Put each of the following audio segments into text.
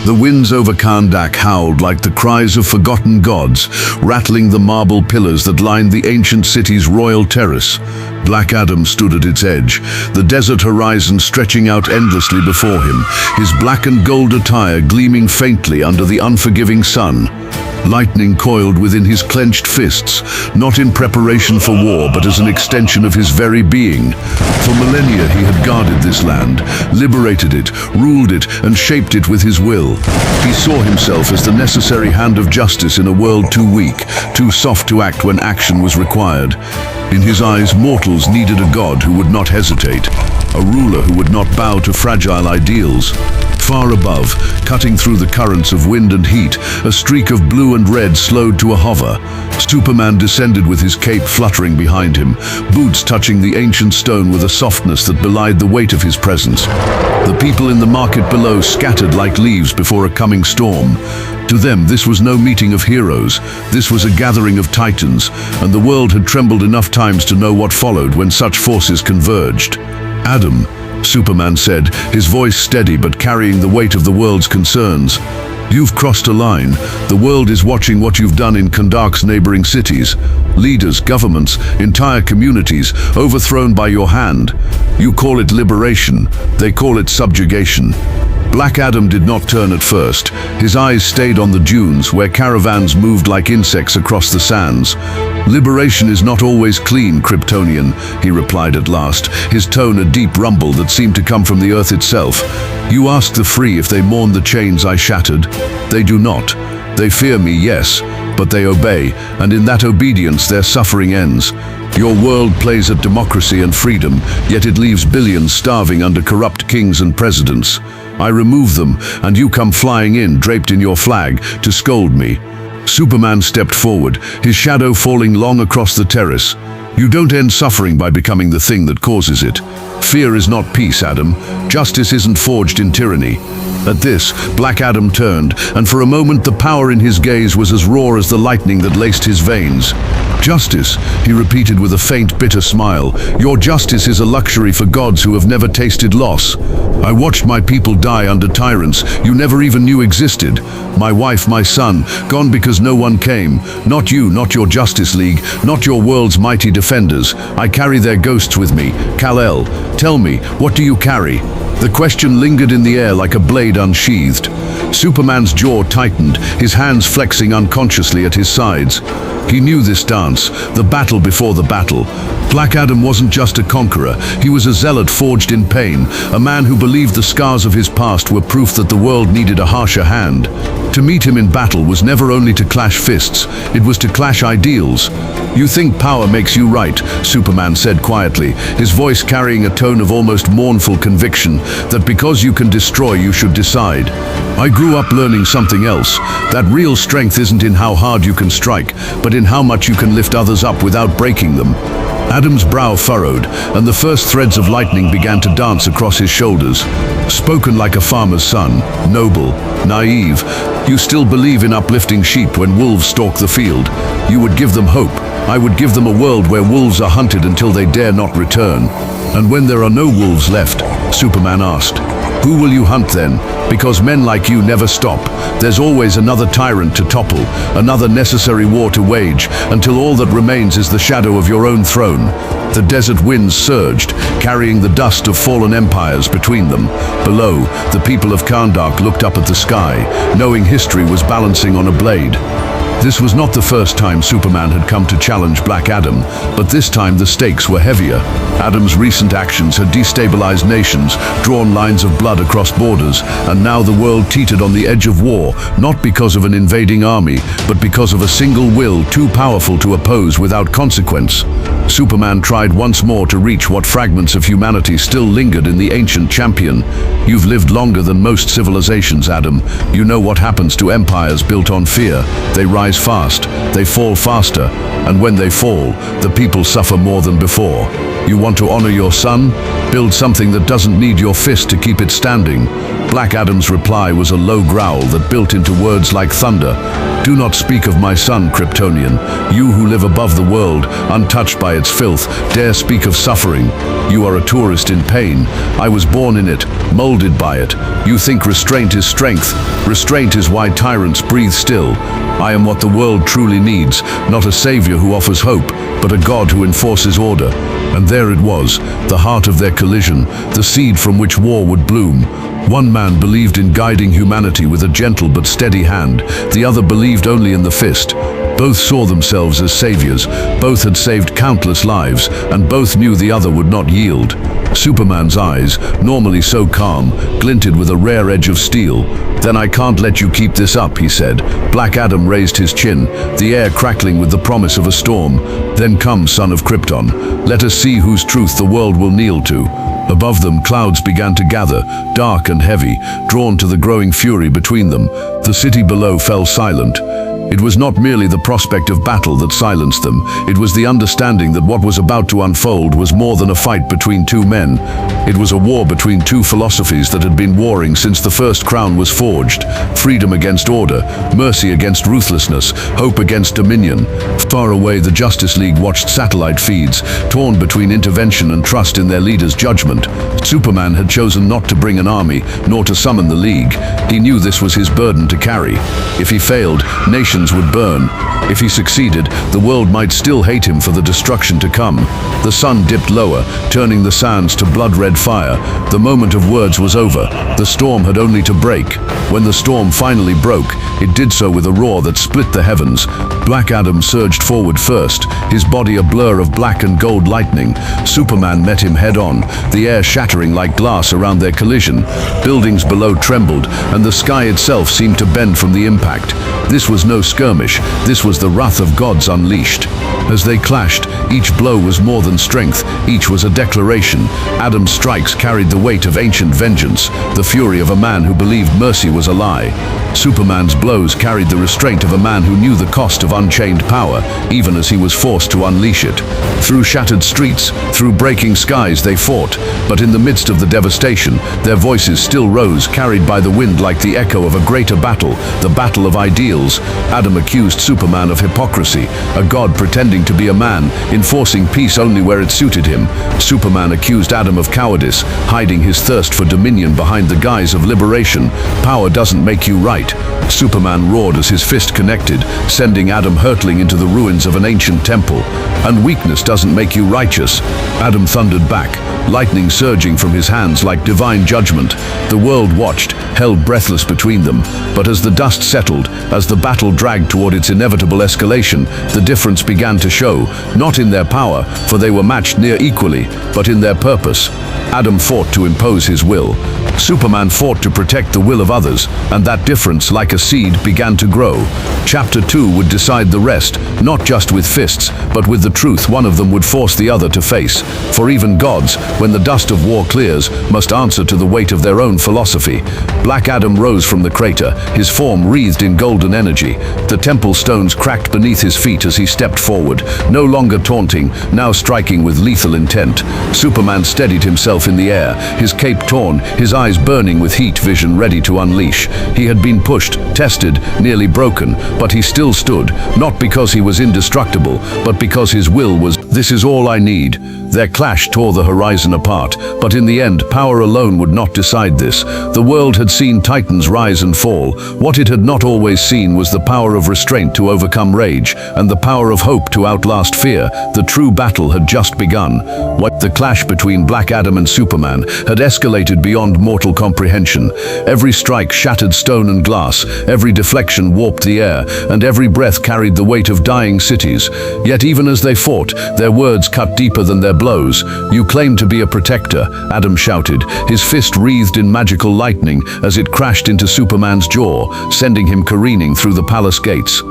The winds over Kahndaq howled like the cries of forgotten gods, rattling the marble pillars that lined the ancient city's royal terrace. Black Adam stood at its edge, the desert horizon stretching out endlessly before him, his black and gold attire gleaming faintly under the unforgiving sun. Lightning coiled within his clenched fists, not in preparation for war, but as an extension of his very being. For millennia he had guarded this land, liberated it, ruled it, and shaped it with his will. He saw himself as the necessary hand of justice in a world too weak, too soft to act when action was required. In his eyes, mortals needed a god who would not hesitate, a ruler who would not bow to fragile ideals. Far above, cutting through the currents of wind and heat, a streak of blue and red slowed to a hover. Superman descended with his cape fluttering behind him, boots touching the ancient stone with a softness that belied the weight of his presence. The people in the market below scattered like leaves before a coming storm. To them, this was no meeting of heroes. This was a gathering of titans, and the world had trembled enough times to know what followed when such forces converged. "Adam," Superman said, his voice steady but carrying the weight of the world's concerns. "You've crossed a line. The world is watching what you've done in Kahndaq's neighboring cities. Leaders, governments, entire communities, overthrown by your hand. You call it liberation. They call it subjugation." Black Adam did not turn at first. His eyes stayed on the dunes, where caravans moved like insects across the sands. "Liberation is not always clean, Kryptonian," he replied at last, his tone a deep rumble that seemed to come from the earth itself. "You ask the free if they mourn the chains I shattered. They do not. They fear me, yes, but they obey, and in that obedience their suffering ends. Your world plays at democracy and freedom, yet it leaves billions starving under corrupt kings and presidents. I remove them, and you come flying in, draped in your flag, to scold me." Superman stepped forward, his shadow falling long across the terrace. "You don't end suffering by becoming the thing that causes it. Fear is not peace, Adam. Justice isn't forged in tyranny." At this, Black Adam turned, and for a moment the power in his gaze was as raw as the lightning that laced his veins. "Justice," he repeated with a faint, bitter smile. "Your justice is a luxury for gods who have never tasted loss. I watched my people die under tyrants you never even knew existed. My wife, my son, gone because no one came. Not you, not your Justice League, not your world's mighty defenders. I carry their ghosts with me. Kal-El, tell me, what do you carry?" The question lingered in the air like a blade unsheathed. Superman's jaw tightened, his hands flexing unconsciously at his sides. He knew this dance, the battle before the battle. Black Adam wasn't just a conqueror, he was a zealot forged in pain, a man who believed the scars of his past were proof that the world needed a harsher hand. To meet him in battle was never only to clash fists, it was to clash ideals. "You think power makes you right," Superman said quietly, his voice carrying a tone of almost mournful conviction, "that because you can destroy, you should decide. I grew up learning something else, that real strength isn't in how hard you can strike, but in how much you can lift others up without breaking them." Adam's brow furrowed, and the first threads of lightning began to dance across his shoulders. Spoken like a farmer's son, noble, naive, you still believe in uplifting sheep when wolves stalk the field. You would give them hope. I would give them a world where wolves are hunted until they dare not return. "And when there are no wolves left," Superman asked, "who will you hunt then? Because men like you never stop. There's always another tyrant to topple, another necessary war to wage, until all that remains is the shadow of your own throne." The desert winds surged, carrying the dust of fallen empires between them. Below, the people of Kahndaq looked up at the sky, knowing history was balancing on a blade. This was not the first time Superman had come to challenge Black Adam, but this time the stakes were heavier. Adam's recent actions had destabilized nations, drawn lines of blood across borders, and now the world teetered on the edge of war, not because of an invading army, but because of a single will too powerful to oppose without consequence. Superman tried once more to reach what fragments of humanity still lingered in the ancient champion. "You've lived longer than most civilizations, Adam. You know what happens to empires built on fear. They rise fast, they fall faster, and when they fall, the people suffer more than before. You want to honor your son? Build something that doesn't need your fist to keep it standing." Black Adam's reply was a low growl that built into words like thunder. "Do not speak of my son, Kryptonian. You who live above the world, untouched by its filth, dare speak of suffering. You are a tourist in pain. I was born in it, molded by it. You think restraint is strength. Restraint is why tyrants breathe still. I am what the world truly needs, not a savior who offers hope, but a God who enforces order." And there it was, the heart of their collision, the seed from which war would bloom. One man believed in guiding humanity with a gentle but steady hand. The other believed only in the fist. Both saw themselves as saviors. Both had saved countless lives, and both knew the other would not yield. Superman's eyes, normally so calm, glinted with a rare edge of steel. "Then I can't let you keep this up," he said. Black Adam raised his chin, the air crackling with the promise of a storm. "Then come, son of Krypton. Let us see whose truth the world will kneel to." Above them, clouds began to gather, dark and heavy, drawn to the growing fury between them. The city below fell silent. It was not merely the prospect of battle that silenced them. It was the understanding that what was about to unfold was more than a fight between two men. It was a war between two philosophies that had been warring since the first crown was forged. Freedom against order, mercy against ruthlessness, hope against dominion. Far away, the Justice League watched satellite feeds, torn between intervention and trust in their leader's judgment. Superman had chosen not to bring an army, nor to summon the League. He knew this was his burden to carry. If he failed, nations would burn. If he succeeded, the world might still hate him for the destruction to come. The sun dipped lower, turning the sands to blood-red fire. The moment of words was over. The storm had only to break. When the storm finally broke, it did so with a roar that split the heavens. Black Adam surged forward first, his body a blur of black and gold lightning. Superman met him head-on, the air shattering like glass around their collision. Buildings below trembled, and the sky itself seemed to bend from the impact. This was no skirmish, this was the wrath of gods unleashed. As they clashed, each blow was more than strength, each was a declaration. Adam's strikes carried the weight of ancient vengeance, the fury of a man who believed mercy was a lie. Superman's blows carried the restraint of a man who knew the cost of unchained power, even as he was forced to unleash it. Through shattered streets, through breaking skies they fought, but in the midst of the devastation, their voices still rose, carried by the wind like the echo of a greater battle, the battle of ideals. Adam accused Superman of hypocrisy, a god pretending to be a man, enforcing peace only where it suited him. Superman accused Adam of cowardice, hiding his thirst for dominion behind the guise of liberation. Power doesn't make you right. Superman roared as his fist connected, sending Adam hurtling into the ruins of an ancient temple. And weakness doesn't make you righteous. Adam thundered back, lightning surging from his hands like divine judgment. The world watched, held breathless between them. But as the dust settled, as the battle dragged toward its inevitable escalation, the difference began to show, not in their power, for they were matched near equally, but in their purpose. Adam fought to impose his will. Superman fought to protect the will of others, and that difference, like a seed, began to grow. Chapter 2 would decide the rest, not just with fists, but with the truth one of them would force the other to face. For even gods, when the dust of war clears, must answer to the weight of their own philosophy. Black Adam rose from the crater, his form wreathed in golden energy. The temple stones cracked beneath his feet as he stepped forward, no longer taunting, now striking with lethal intent. Superman steadied himself in the air, his cape torn, his eyes burning with heat vision ready to unleash. He had been pushed, tested, nearly broken, but he still stood, not because he was indestructible, but because his will was, "This is all I need." Their clash tore the horizon apart, but in the end, power alone would not decide this. The world had seen titans rise and fall. What it had not always seen was the power of restraint to overcome rage, and the power of hope to outlast fear. The true battle had just begun. The clash between Black Adam and Superman had escalated beyond mortal comprehension. Every strike shattered stone and glass, every deflection warped the air, and every breath carried the weight of dying cities. Yet even as they fought, their words cut deeper than their blows. "You claim to be a protector," Adam shouted, his fist wreathed in magical lightning as it crashed into Superman's jaw, sending him careening through the palace gates.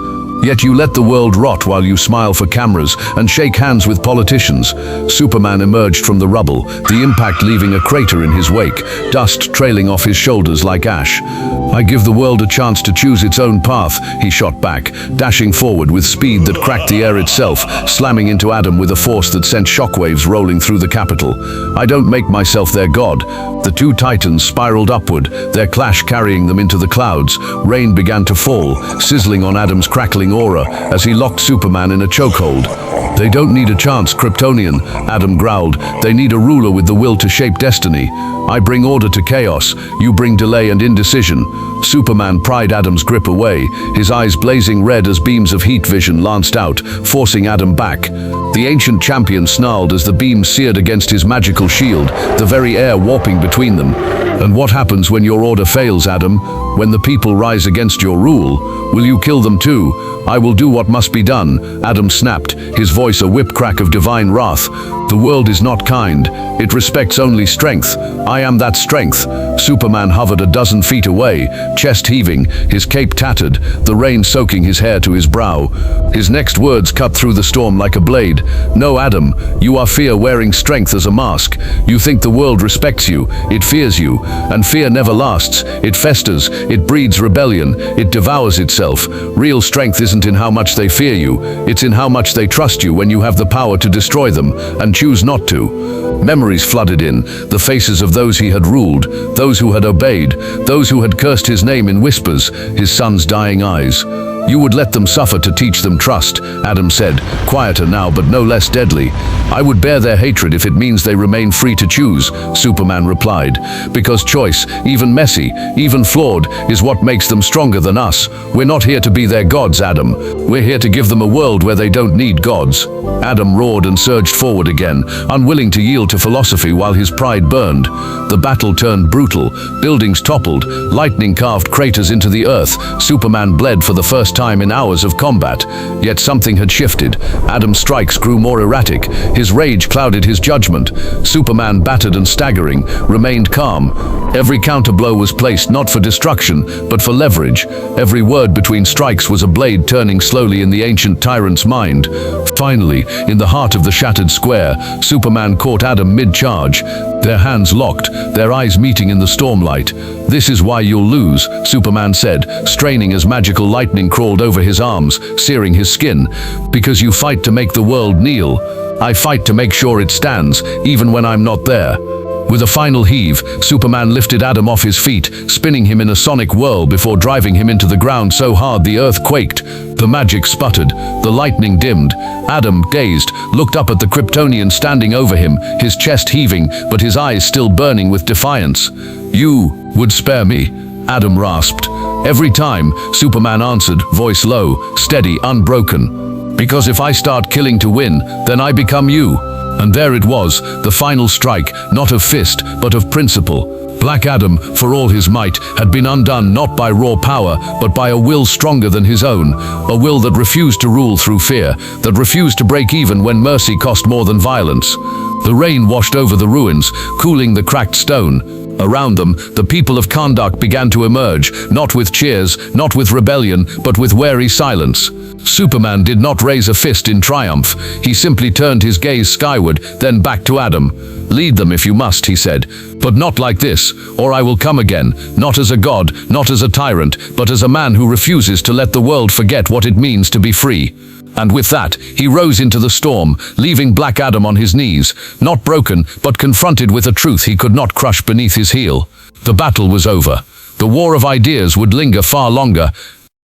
Yet you let the world rot while you smile for cameras and shake hands with politicians. Superman emerged from the rubble, the impact leaving a crater in his wake, dust trailing off his shoulders like ash. I give the world a chance to choose its own path, he shot back, dashing forward with speed that cracked the air itself, slamming into Adam with a force that sent shockwaves rolling through the capital. I don't make myself their god. The two titans spiraled upward, their clash carrying them into the clouds. Rain began to fall, sizzling on Adam's crackling aura as he locked Superman in a chokehold. They don't need a chance, Kryptonian, Adam growled. They need a ruler with the will to shape destiny. I bring order to chaos, you bring delay and indecision. Superman pried Adam's grip away, his eyes blazing red as beams of heat vision lanced out, forcing Adam back. The ancient champion snarled as the beam seared against his magical shield, the very air warping between them. And what happens when your order fails, Adam? When the people rise against your rule? Will you kill them too? I will do what must be done, Adam snapped, his voice a whip crack of divine wrath. The world is not kind. It respects only strength. I am that strength. Superman hovered a dozen feet away, chest heaving, his cape tattered, the rain soaking his hair to his brow. His next words cut through the storm like a blade. No, Adam, you are fear wearing strength as a mask. You think the world respects you. It fears you. And fear never lasts. It festers. It breeds rebellion. It devours itself. Real strength isn't in how much they fear you. It's in how much they trust you when you have the power to destroy them and choose not to. Memories flooded in, the faces of those he had ruled, those who had obeyed, those who had cursed his name in whispers, his son's dying eyes. You would let them suffer to teach them trust, Adam said, quieter now but no less deadly. I would bear their hatred if it means they remain free to choose, Superman replied, because choice, even messy, even flawed, is what makes them stronger than us. We're not here to be their gods, Adam. We're here to give them a world where they don't need gods. Adam roared and surged forward again, unwilling to yield to philosophy while his pride burned. The battle turned brutal, buildings toppled, lightning carved craters into the earth. Superman bled for the first time in hours of combat. Yet something had shifted. Adam's strikes grew more erratic. His rage clouded his judgment. Superman, battered and staggering, remained calm. Every counterblow was placed not for destruction, but for leverage. Every word between strikes was a blade turning slowly in the ancient tyrant's mind. Finally, in the heart of the shattered square, Superman caught Adam mid-charge. Their hands locked, their eyes meeting in the stormlight. This is why you'll lose, Superman said, straining as magical lightning crawled over his arms, searing his skin. Because you fight to make the world kneel. I fight to make sure it stands, even when I'm not there. With a final heave, Superman lifted Adam off his feet, spinning him in a sonic whirl before driving him into the ground so hard the earth quaked. The magic sputtered, the lightning dimmed. Adam, dazed, looked up at the Kryptonian standing over him, his chest heaving, but his eyes still burning with defiance. You would spare me, Adam rasped. Every time, Superman answered, voice low, steady, unbroken. Because if I start killing to win, then I become you. And there it was, the final strike, not of fist, but of principle. Black Adam, for all his might, had been undone not by raw power, but by a will stronger than his own. A will that refused to rule through fear, that refused to break even when mercy cost more than violence. The rain washed over the ruins, cooling the cracked stone. Around them, the people of Kahndaq began to emerge, not with cheers, not with rebellion, but with wary silence. Superman did not raise a fist in triumph. He simply turned his gaze skyward, then back to Adam. Lead them if you must, he said, but not like this, or I will come again, not as a god, not as a tyrant, but as a man who refuses to let the world forget what it means to be free. And with that, he rose into the storm, leaving Black Adam on his knees, not broken, but confronted with a truth he could not crush beneath his heel. The battle was over. The war of ideas would linger far longer,